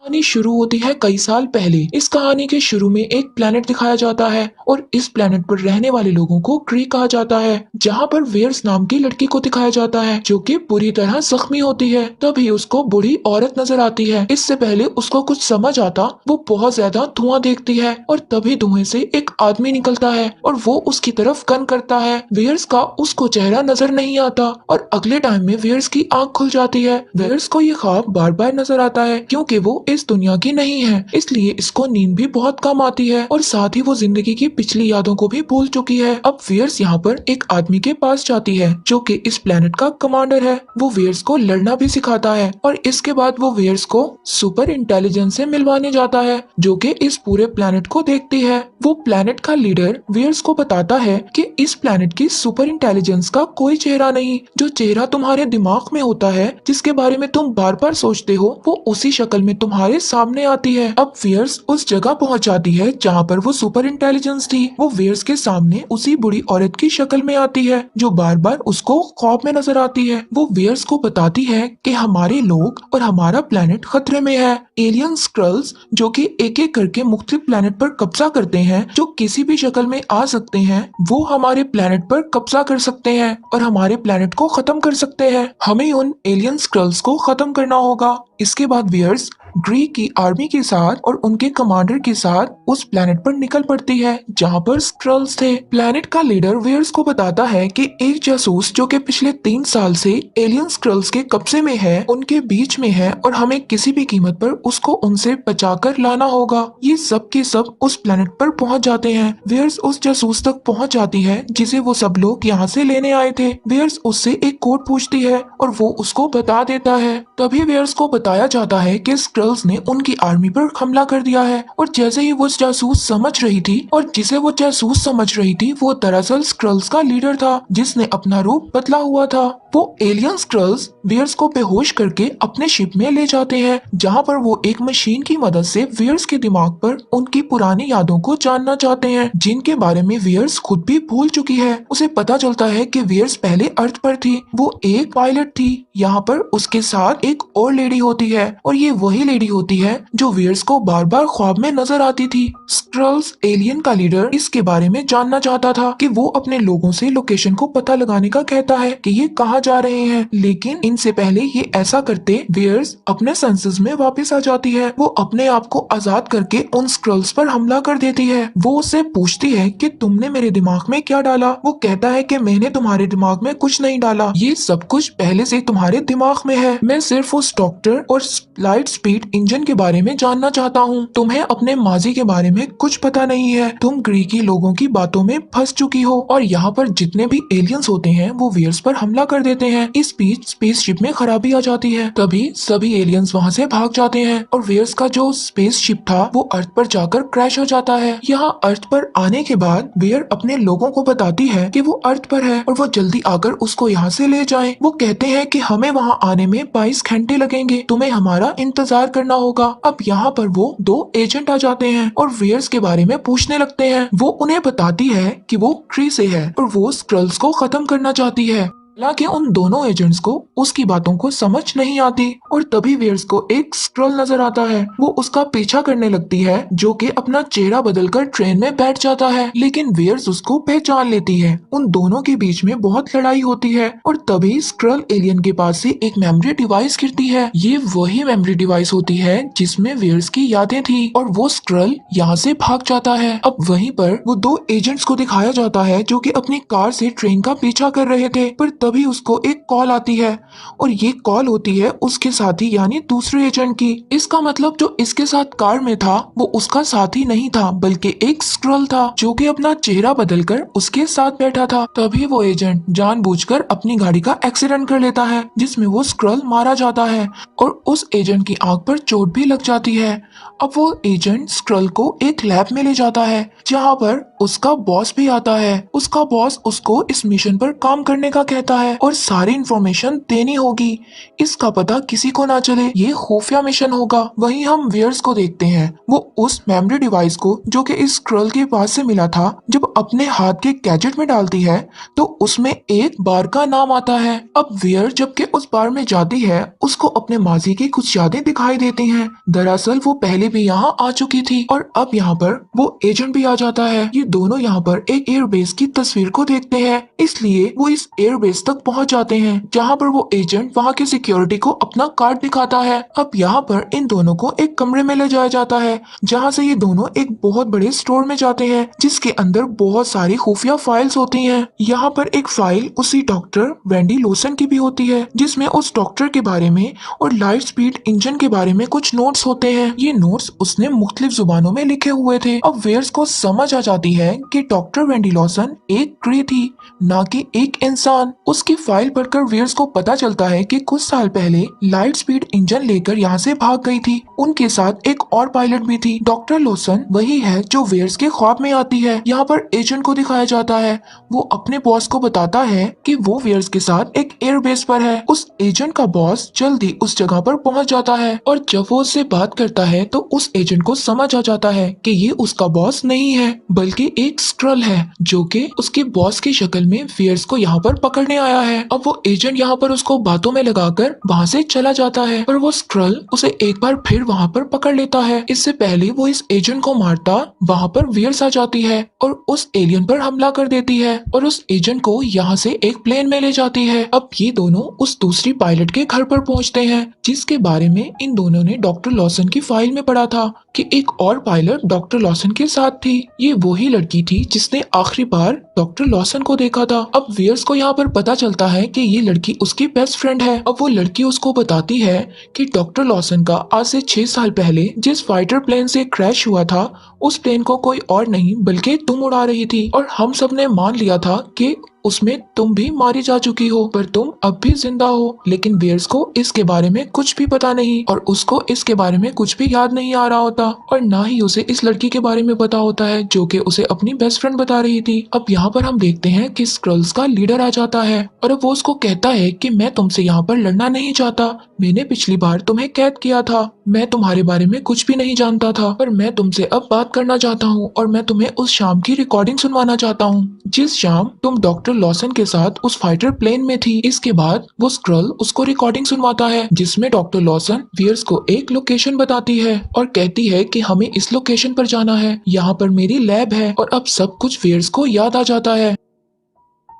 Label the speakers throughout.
Speaker 1: कहानी शुरू होती है कई साल पहले। इस कहानी के शुरू में एक प्लेनेट दिखाया जाता है और इस प्लेनेट पर रहने वाले लोगों को क्री कहा जाता है, जहाँ पर वेयर्स नाम की लड़की को दिखाया जाता है जो कि बुरी तरह जख्मी होती है। तभी उसको बूढ़ी औरत नजर आती है। इससे पहले उसको कुछ समझ आता, वो बहुत ज्यादा धुआं देखती है और तभी धुएं से एक आदमी निकलता है और वो उसकी तरफ गन करता है। वेयर्स का उसको चेहरा नजर नहीं आता और अगले टाइम में वेयर्स की आंख खुल जाती है। वेयर्स को ये ख्वाब बार बार नजर आता है क्योंकि वो इस दुनिया की नहीं है, इसलिए इसको नींद भी बहुत कम आती है और साथ ही वो जिंदगी की पिछली यादों को भी भूल चुकी है। अब वेयर्स यहाँ पर एक आदमी के पास जाती है जो कि इस प्लेनेट का कमांडर है। वो वेयर्स को लड़ना भी सिखाता है और इसके बाद वो वेयर्स को सुपर इंटेलिजेंस से मिलवाने जाता है जो कि इस पूरे प्लेनेट को देखती है। वो प्लेनेट का लीडर वेयर्स को बताता है कि इस प्लेनेट की सुपर इंटेलिजेंस का कोई चेहरा नहीं, जो चेहरा तुम्हारे दिमाग में होता है, जिसके बारे में तुम बार बार सोचते हो, वो उसी शक्ल में तुम्हारे सामने आती है। अब वेयर्स उस जगह पहुंच जाती है जहाँ पर वो सुपर इंटेलिजेंस थी। वो वेयर्स के सामने उसी बुरी औरत की शक्ल में आती है जो बार बार उसको ख्वाब में नजर आती है। वो वेयर्स को बताती है कि हमारे लोग और हमारा प्लेनेट खतरे में है। एलियन स्क्रल्स जो कि एक एक करके मुख्तलिफ प्लेनेट पर कब्जा करते हैं, जो किसी भी शक्ल में आ सकते हैं, वो हमारे प्लेनेट पर कब्जा कर सकते हैं और हमारे प्लेनेट को खत्म कर सकते हैं। हमें उन एलियन स्क्रल्स को खत्म करना होगा। इसके बाद वेयर्स ग्रीक की आर्मी के साथ और उनके कमांडर के साथ उस प्लेनेट पर निकल पड़ती है जहाँ पर स्क्रल्स थे। प्लेनेट का लीडर वेयर्स को बताता है कि एक जासूस जो कि पिछले 3 साल से एलियन स्क्रल्स के कब्जे में है, उनके बीच में है और हमें किसी भी कीमत पर उसको उनसे बचाकर लाना होगा। ये सब के सब उस प्लेनेट पर पहुंच जाते हैं। वेयर्स उस जासूस तक पहुंच जाती है जिसे वो सब लोग यहाँ से लेने आए थे। वेयर्स उससे एक कोड पूछती है और वो उसको बता देता है। तभी वेयर्स को बताया जाता है कि स्क्रल्स ने उनकी आर्मी पर हमला कर दिया है और जैसे ही वो जासूस समझ रही थी और जिसे वो जासूस समझ रही थी, वो दरअसल स्क्रल्स का लीडर था जिसने अपना रूप बदला हुआ था। वो एलियन स्क्रल्स वेयर्स को बेहोश करके अपने शिप में ले जाते हैं जहाँ पर वो एक मशीन की मदद से वेयर्स के दिमाग पर उनकी पुरानी यादों को जानना चाहते हैं, जिनके बारे में वेयर्स खुद भी भूल चुकी है। उसे पता चलता है कि वेयर्स पहले अर्थ पर थी, वो एक पायलट थी। यहाँ पर उसके साथ एक और लेडी होती है और ये वही लेडी होती है जो वेयर्स को बार बार ख्वाब में नजर आती थी। स्क्रल्स एलियन का लीडर इसके बारे में जानना चाहता था कि वो अपने लोगों से लोकेशन को पता लगाने का कहता है कि ये कहाँ जा रहे हैं, लेकिन इनसे पहले ये ऐसा करते वेयर्स अपने सेंसेस में वापस आ जाती है। वो अपने आप को आजाद करके उन स्क्रल्स पर हमला कर देती है। वो उससे पूछती है कि तुमने मेरे दिमाग में क्या डाला। वो कहता है कि मैंने तुम्हारे दिमाग में कुछ नहीं डाला, ये सब कुछ पहले से तुम्हारे दिमाग में है। मैं सिर्फ उस डॉक्टर और लाइट स्पीड इंजन के बारे में जानना चाहता हूँ। तुम्हें अपने माजी के बारे में कुछ पता नहीं है। तुम ग्रीकी लोगों की बातों में फंस चुकी हो और यहाँ पर जितने भी एलियंस होते हैं वो वेयर्स पर हमला कर देते हैं। इस बीच स्पेसशिप में खराबी आ जाती है। तभी सभी एलियंस वहाँ से भाग जाते हैं और वेयर्स का जो स्पेसशिप था वो अर्थ पर जाकर क्रैश हो जाता है। यहाँ अर्थ पर आने के बाद वेयर अपने लोगों को बताती है कि वो अर्थ पर है और वो जल्दी आकर उसको यहाँ से ले जाएं। वो कहते हैं कि हमें वहाँ आने में 22 घंटे लगेंगे, तुम्हें हमारा इंतजार करना होगा। अब यहाँ पर वो 2 एजेंट आ जाते हैं और वेयर्स के बारे में पूछने लगते हैं। वो उन्हें बताती है कि वो क्री से है और वो स्क्रल्स को खत्म करना चाहती है। हालांकि उन दोनों एजेंट्स को उसकी बातों को समझ नहीं आती और तभी वेयर्स को एक स्क्रल नजर आता है। वो उसका पीछा करने लगती है जो कि अपना चेहरा बदलकर ट्रेन में बैठ जाता है, लेकिन वेयर्स उसको पहचान लेती है। उन दोनों के बीच में बहुत लड़ाई होती है और तभी स्क्रल एलियन के पास से एक मेमोरी डिवाइस गिरती है। ये वही मेमोरी डिवाइस होती है जिसमें वेयर्स की यादें थी और वो स्क्रल यहाँ से भाग जाता है। अब वहीं पर वो 2 एजेंट्स को दिखाया जाता है जो कि अपनी कार से ट्रेन का पीछा कर रहे थे, पर तभी उसको एक कॉल आती है और ये कॉल होती है उसके साथी यानी दूसरे एजेंट की। इसका मतलब जो इसके साथ कार में था वो उसका साथी नहीं था बल्कि एक स्क्रल था जो कि अपना चेहरा बदलकर उसके साथ बैठा था। तभी वो एजेंट जानबूझकर अपनी गाड़ी का एक्सीडेंट कर लेता है जिसमें वो स्क्रल मारा जाता है और उस एजेंट की आंख पर चोट भी लग जाती है। अब वो एजेंट स्क्रल को एक लैब में ले जाता है जहाँ पर उसका बॉस भी आता है। उसका बॉस उसको इस मिशन पर काम करने का कहता होता है और सारी इंफॉर्मेशन देनी होगी, इसका पता किसी को ना चले, ये खुफिया मिशन होगा। वहीं हम वेयर्स को देखते हैं, वो उस मेमोरी डिवाइस को जो कि इस स्क्रल के पास से मिला था, जब अपने हाथ के गैजेट में डालती है तो उसमें एक बार का नाम आता है। अब वेयर जबकि उस बार में जाती है, उसको अपने माजी की कुछ यादें दिखाई देती हैं। दरअसल वो पहले भी यहाँ आ चुकी थी और अब यहाँ पर वो एजेंट भी आ जाता है। ये दोनों यहाँ पर एक एयरबेस की तस्वीर को देखते हैं, इसलिए वो इस एयरबेस तक पहुँच जाते हैं, जहाँ पर वो एजेंट वहाँ की सिक्योरिटी को अपना कार्ड दिखाता है। अब यहाँ पर इन दोनों को एक कमरे में ले जाया जाता है, जहाँ से ये दोनों एक बहुत बड़े स्टोर में जाते हैं, जिसके अंदर बहुत सारी खुफिया फाइल्स होती हैं। यहाँ पर एक फाइल उसी डॉक्टर वेंडी लोसन की भी होती है, जिसमें उस डॉक्टर के बारे में और लाइट स्पीड इंजन के बारे में कुछ नोट्स होते हैं। ये नोट्स उसने मुख्तलिफ जुबानों में लिखे हुए थे। अब वेयर्स को समझ आ जाती है कि डॉक्टर वेंडी लॉसन एक क्री थी, ना कि एक इंसान। उसकी फाइल पढ़कर वेयर्स को पता चलता है कि कुछ साल पहले लाइट स्पीड इंजन लेकर यहाँ से भाग गई थी। उनके साथ एक और पायलट भी थी। डॉक्टर लोसन वही है जो वेयर्स के ख्वाब में आती है। यहाँ पर एजेंट को दिखाया जाता है, वो अपने बॉस को बताता है कि वो वेयर्स के साथ एक एयरबेस पर है। उस एजेंट का बॉस जल्दी उस जगह पर पहुंच जाता है और जब वो उससे बात करता है तो उस एजेंट को समझ आ जाता है कि ये उसका बॉस नहीं है बल्कि एक स्क्रल है, जो कि उसके बॉस की शक्ल में वेयर्स को यहाँ पर पकड़ने आया है। अब वो एजेंट यहाँ पर उसको बातों में लगाकर वहाँ से चला जाता है, पर वो स्क्रल उसे एक बार फिर वहाँ पर पकड़ लेता है। इससे पहले वो इस एजेंट को मारता, वहाँ पर वेयर्स आ जाती है और उस एलियन पर हमला कर देती है और उस एजेंट को यहाँ से एक प्लेन में ले जाती है। अब ये दोनों उस दूसरी पायलट के घर पर पहुँचते हैं, जिसके बारे में इन दोनों ने डॉक्टर लॉसन की फाइल में पढ़ा था कि एक और पायलट डॉक्टर लॉसन के साथ थी। ये वही लड़की थी जिसने आखिरी बार डॉक्टर लॉसन को देखा था। अब वेयर्स को यहाँ पर पता चलता है कि ये लड़की उसकी बेस्ट फ्रेंड है। अब वो लड़की उसको बताती है कि डॉक्टर लॉसन का आज से 6 साल पहले जिस फाइटर प्लेन से क्रैश हुआ था, उस प्लेन को कोई और नहीं बल्कि तुम उड़ा रही थी और हम सब ने मान लिया था कि उसमें तुम भी मारी जा चुकी हो, पर तुम अब भी जिंदा हो। लेकिन वेयर्स को इसके बारे में कुछ भी पता नहीं और उसको इसके बारे में कुछ भी याद नहीं आ रहा होता और ना ही उसे इस लड़की के बारे में पता होता है जो कि उसे अपनी बेस्ट फ्रेंड बता रही थी। अब यहाँ पर हम देखते हैं कि स्क्रल्स का लीडर आ जाता है और अब वो उसको कहता है कि मैं तुमसे यहाँ पर लड़ना नहीं चाहता, मैंने पिछली बार तुम्हें कैद किया था, मैं तुम्हारे बारे में कुछ भी नहीं जानता था, पर मैं तुमसे अब बात करना चाहता हूँ और मैं तुम्हें उस शाम की रिकॉर्डिंग सुनवाना चाहता हूँ जिस शाम तुम डॉक्टर लॉसन के साथ उस फाइटर प्लेन में थी। इसके बाद वो स्क्रल उसको रिकॉर्डिंग सुनवाता है, जिसमें डॉक्टर लॉसन वेयर्स को एक लोकेशन बताती है और कहती है कि हमें इस लोकेशन पर जाना है, यहाँ पर मेरी लैब है। और अब सब कुछ वेयर्स को याद आ जाता है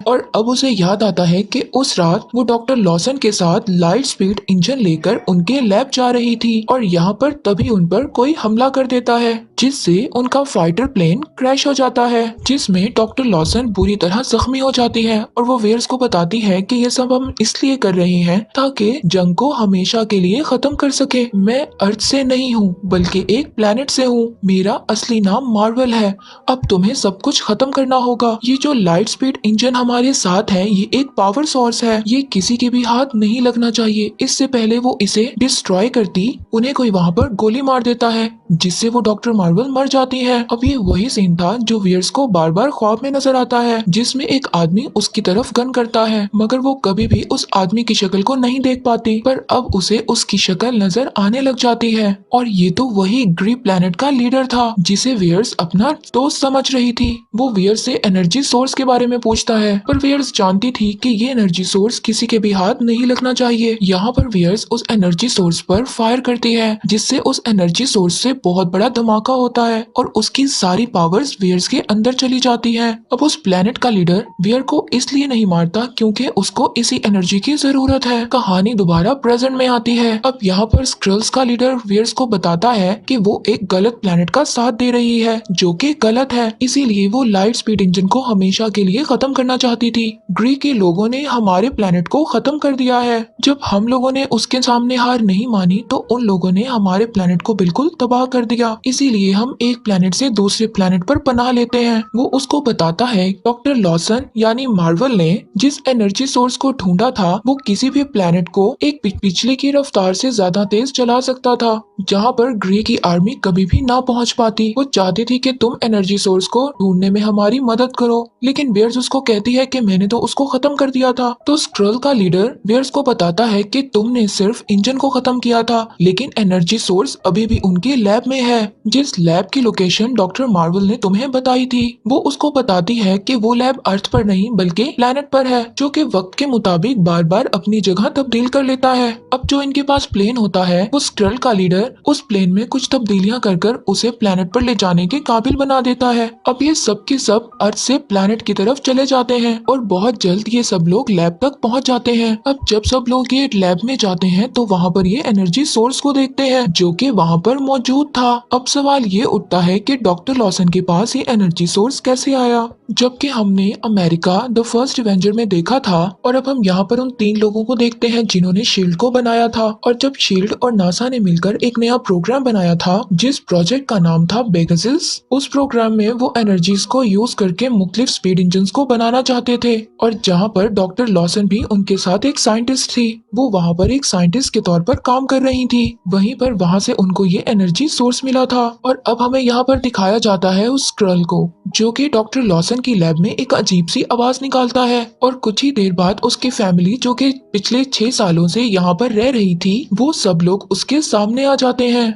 Speaker 1: और अब उसे याद आता है कि उस रात वो डॉक्टर लॉसन के साथ लाइट स्पीड इंजन लेकर उनके लैब जा रही थी और यहाँ पर तभी उन पर कोई हमला कर देता है, जिससे उनका फाइटर प्लेन क्रैश हो जाता है, जिसमें डॉक्टर लॉसन बुरी तरह जख्मी हो जाती है और वो वेयर्स को बताती है कि ये सब हम इसलिए कर रहे हैं ताकि जंग को हमेशा के लिए खत्म कर सके। मैं अर्थ से नहीं हूँ बल्कि एक प्लेनेट से हूँ, मेरा असली नाम मार्वल है, अब तुम्हें सब कुछ खत्म करना होगा। ये जो लाइट स्पीड इंजन हमारे साथ है, ये एक पावर सोर्स है, ये किसी के भी हाथ नहीं लगना चाहिए। इससे पहले वो इसे डिस्ट्रॉय करती, उन्हें कोई वहाँ पर गोली मार देता है, जिससे वो डॉक्टर मार्वल मर जाती है। अब ये वही सीन था जो वेयर्स को बार बार ख्वाब में नजर आता है, जिसमें एक आदमी उसकी तरफ गन करता है, मगर वो कभी भी उस आदमी की शक्ल को नहीं देख पाती, पर अब उसे उसकी शक्ल नजर आने लग जाती है और ये तो वही ग्री प्लेनेट का लीडर था जिसे वेयर्स अपना दोस्त समझ रही थी। वो वेयर्स से एनर्जी सोर्स के बारे में पूछता है, पर वेयर्स जानती थी कि ये एनर्जी सोर्स किसी के भी हाथ नहीं लगना चाहिए। यहाँ पर वेयर्स उस एनर्जी सोर्स पर फायर करती है, जिससे उस एनर्जी सोर्स से बहुत बड़ा धमाका होता है और उसकी सारी पावर्स वेयर्स के अंदर चली जाती है। अब उस प्लेनेट का लीडर वेयर को इसलिए नहीं मारता क्योंकि उसको इसी एनर्जी की जरूरत है। कहानी दोबारा प्रेजेंट में आती है। अब यहाँ पर स्क्रल्स का लीडर वेयर्स को बताता है कि वो एक गलत प्लेनेट का साथ दे रही है जो कि गलत है, इसीलिए वो लाइट स्पीड इंजन को हमेशा के लिए खत्म करना चाहती थी। ग्री के लोगों ने हमारे प्लेनेट को खत्म कर दिया है। जब हम लोगों ने उसके सामने हार नहीं मानी तो उन लोगों ने हमारे प्लेनेट को बिल्कुल तबाह कर दिया, इसीलिए हम एक प्लेनेट से दूसरे प्लेनेट पर पनाह लेते हैं। वो उसको बताता है डॉक्टर लॉसन यानी मार्वल ने जिस एनर्जी सोर्स को ढूंढा था वो किसी भी प्लेनेट को एक बिजली की रफ्तार से ज्यादा तेज चला सकता था, जहाँ पर ग्री की आर्मी कभी भी ना पहुँच पाती। वो चाहती थी कि तुम एनर्जी सोर्स को ढूंढने में हमारी मदद करो, लेकिन बेयर्स उसको कहती है है कि मैंने तो उसको खत्म कर दिया था। तो स्क्रल का लीडर वेयर्स को बताता है कि तुमने सिर्फ इंजन को खत्म किया था, लेकिन एनर्जी सोर्स अभी भी उनके लैब में है। जिस लैब की लोकेशन डॉक्टर मार्वल ने तुम्हें बताई थी, वो उसको बताती है कि वो लैब अर्थ पर नहीं बल्कि प्लेनेट पर है, जो कि वक्त के मुताबिक बार बार अपनी जगह तब्दील कर लेता है। अब जो इनके पास प्लेन होता है, वो स्क्रल का लीडर उस प्लेन में कुछ तब्दीलियां कर कर उसे प्लेनेट पर ले जाने के काबिल बना देता है। अब ये सब के सब अर्थ से प्लेनेट की तरफ चले जाते हैं और बहुत जल्द ये सब लोग लैब तक पहुंच जाते हैं। अब जब सब लोग ये लैब में जाते हैं तो वहाँ पर ये एनर्जी सोर्स को देखते हैं, जो कि वहाँ पर मौजूद था। अब सवाल ये उठता है कि डॉक्टर लॉसन के पास ये एनर्जी सोर्स कैसे आया, जबकि हमने अमेरिका द फर्स्ट एवेंजर में देखा था। और अब हम यहाँ पर उन 3 लोगों को देखते हैं जिन्होंने शील्ड को बनाया था। और जब शील्ड और नासा ने मिलकर एक नया प्रोग्राम बनाया था, जिस प्रोजेक्ट का नाम था पेगासस, उस प्रोग्राम में वो एनर्जीज को यूज करके मुख्तलिफ स्पीड इंजन को बनाना चाहते थे। और जहाँ पर डॉक्टर लॉसन भी उनके साथ एक साइंटिस्ट थी, वो वहाँ पर एक साइंटिस्ट के तौर पर काम कर रही थी। वहीं पर वहाँ से उनको ये एनर्जी सोर्स मिला था। और अब हमें यहाँ पर दिखाया जाता है उस स्क्रल को, जो कि डॉक्टर लॉसन की लैब में एक अजीब सी आवाज निकालता है। और कुछ ही देर बाद उसकी फैमिली, जो कि पिछले 6 सालों से यहाँ पर रह रही थी, वो सब लोग उसके सामने आ जाते हैं।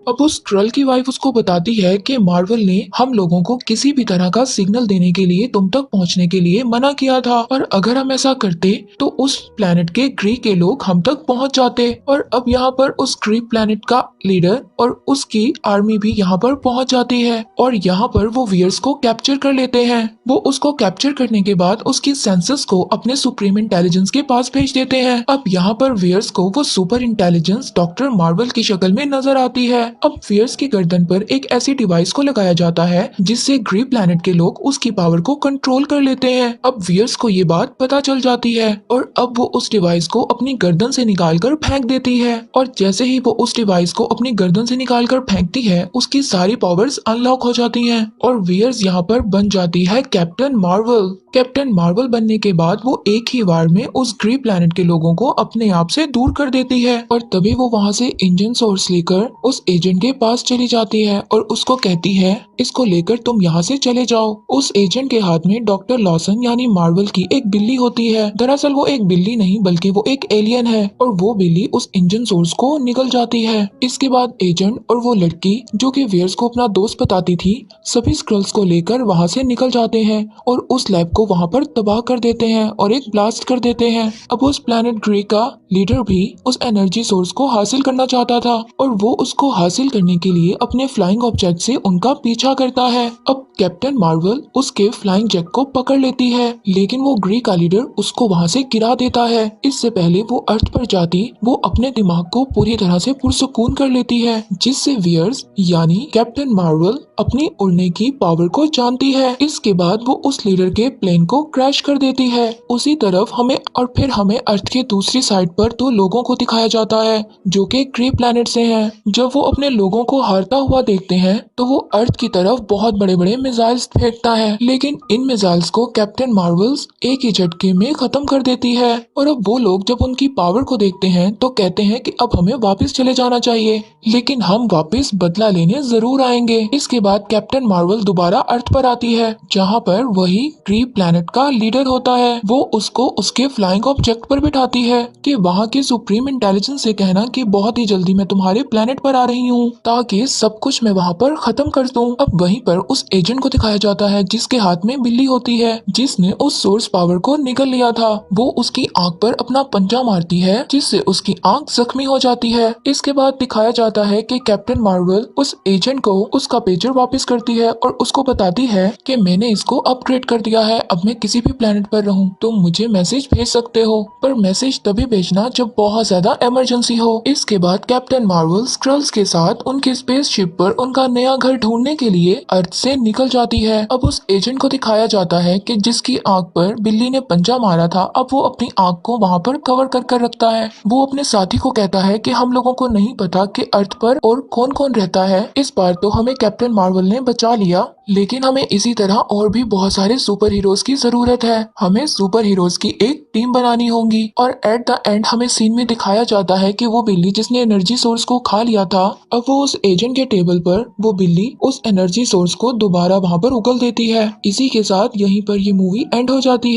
Speaker 1: अब उस स्क्रल की वाइफ उसको बताती है कि मार्वल ने हम लोगों को किसी भी तरह का सिग्नल देने के लिए तुम तक पहुंचने के लिए मना किया था, और अगर हम ऐसा करते तो उस प्लेनेट के ग्री के लोग हम तक पहुंच जाते। और अब यहाँ पर उस ग्री प्लेनेट का लीडर और उसकी आर्मी भी यहाँ पर पहुंच जाती है, और यहाँ पर वो वियर्स को कैप्चर कर लेते हैं। वो उसको कैप्चर करने के बाद उसकी सेंसस को अपने सुप्रीम इंटेलिजेंस के पास भेज देते हैं। अब यहाँ पर वियर्स को वो सुपर इंटेलिजेंस डॉक्टर मार्वल की शक्ल में नजर आती है। अब वियर्स की गर्दन पर एक ऐसी डिवाइस को लगाया जाता है जिससे ग्री प्लैनेट के लोग उसकी पावर को कंट्रोल कर लेते हैं। अब वियर्स को ये बात पता चल जाती है और अब वो उस डिवाइस को अपनी गर्दन से निकालकर फेंक देती है। और जैसे ही वो उस डिवाइस को अपनी गर्दन से निकालकर फेंकती है, उसकी सारी पावर्स अनलॉक हो जाती हैं और वियर्स यहाँ पर बन जाती है कैप्टन मार्वल। कैप्टन मार्वल बनने के बाद वो एक ही बार में उस ग्री प्लैनेट के लोगों को अपने आप से दूर कर देती है, और तभी वो वहाँ से इंजन सोर्स लेकर उस एजेंट के पास चली जाती है और उसको कहती है, इसको लेकर तुम यहाँ से चले जाओ। उस एजेंट के हाथ में डॉक्टर लॉसन यानी मार्वल की एक बिल्ली होती है। दरअसल वो एक बिल्ली नहीं बल्कि वो एक एलियन है, और वो बिल्ली उस इंजन सोर्स को निकल जाती है। इसके बाद एजेंट और वो लड़की, जो कि वेयर्स को अपना दोस्त बताती थी, सभी स्क्रल्स को लेकर वहाँ से निकल जाते हैं और उस लैब को वहाँ पर तबाह कर देते हैं और एक ब्लास्ट कर देते हैं। अब उस प्लैनेट ग्री का लीडर भी उस एनर्जी सोर्स को हासिल करना चाहता था, और वो उसको हासिल करने के लिए अपने फ्लाइंग ऑब्जेक्ट से उनका पीछा करता है। अब कैप्टन मार्वल उसके फ्लाइंग जेट को पकड़ लेती है, लेकिन वो ग्री का लीडर उसको वहाँ से गिरा देता है। इससे पहले वो अर्थ पर जाती वो अपने दिमाग को पूरी तरह से पुरसुकून कर लेती है, जिससे वियर्स यानी कैप्टन मार्वल अपनी उड़ने की पावर को जानती है। इसके बाद वो उस लीडर के प्लेन को क्रैश कर देती है उसी तरफ हमें। और फिर हमें अर्थ के दूसरी साइड पर 2 लोगों को दिखाया जाता है जो कि ग्री प्लैनेट से हैं। जब वो अपने लोगों को हारता हुआ देखते हैं तो वो अर्थ की तरफ बहुत बड़े बड़े मिसाइल्स फेंकता है, लेकिन इन मिसाइल्स को कैप्टन मार्वल्स एक ही झटके में खत्म कर देती है। और अब वो लोग जब उनकी पावर को देखते हैं तो कहते हैं कि अब हमें वापस चले जाना चाहिए, लेकिन हम वापस बदला लेने जरूर आएंगे। इसके बाद कैप्टन मार्वल दोबारा अर्थ पर आती है, जहाँ पर वही ग्री प्लैनेट का लीडर होता है। वो उसको उसके फ्लाइंग ऑब्जेक्ट पर बिठाती है कि वहाँ के सुप्रीम इंटेलिजेंस से कहना कि बहुत ही जल्दी मैं तुम्हारे प्लैनेट पर आ रही हूँ, ताकि सब कुछ मैं वहाँ पर खत्म कर दूँ। अब वहीं पर उस एजेंट को दिखाया जाता है जिसके हाथ में बिल्ली होती है, जिसने उस सोर्स पावर को निकल लिया था। वो उसकी आंख पर अपना पंजा मारती है, जिससे उसकी आंख जख्मी हो जाती है। इसके बाद दिखाया जाता है कि कैप्टन मार्वल उस एजेंट को उसका पेजर वापस करती है और उसको बताती है कि मैंने इसको अपग्रेड कर दिया है, अब मैं किसी भी प्लेनेट पर रहूं तो मुझे मैसेज भेज सकते हो, पर मैसेज तभी भेजना जब बहुत ज्यादा इमरजेंसी हो। इसके बाद कैप्टन मार्वल स्क्रल्स के साथ उनके स्पेसशिप पर उनका नया घर ढूंढने के लिए अर्थ से निकल जाती है। अब उस एजेंट को दिखाया जाता है कि जिसकी आंख पर बिल्ली ने पंजा मारा था, अब वो अपनी आंख को वहाँ पर कवर कर रखता है। वो अपने साथी को कहता है कि हम लोगों को नहीं पता कि अर्थ पर और कौन कौन रहता है, इस बार तो हमें कैप्टन मार्वल ने बचा लिया, लेकिन हमें इसी तरह और भी बहुत सारे सुपर हीरोज की जरूरत है। हमें सुपर हीरोज की एक टीम बनानी होगी और एट द एंड हमें सीन में दिखाया जाता है कि वो बिल्ली जिसने एनर्जी सोर्स को खा लिया था, अब वो उस एजेंट के टेबल पर वो बिल्ली उस एनर्जी सोर्स को दोबारा वहां पर उगल देती है। इसी के साथ यहीं पर ये मूवी एंड हो जाती है।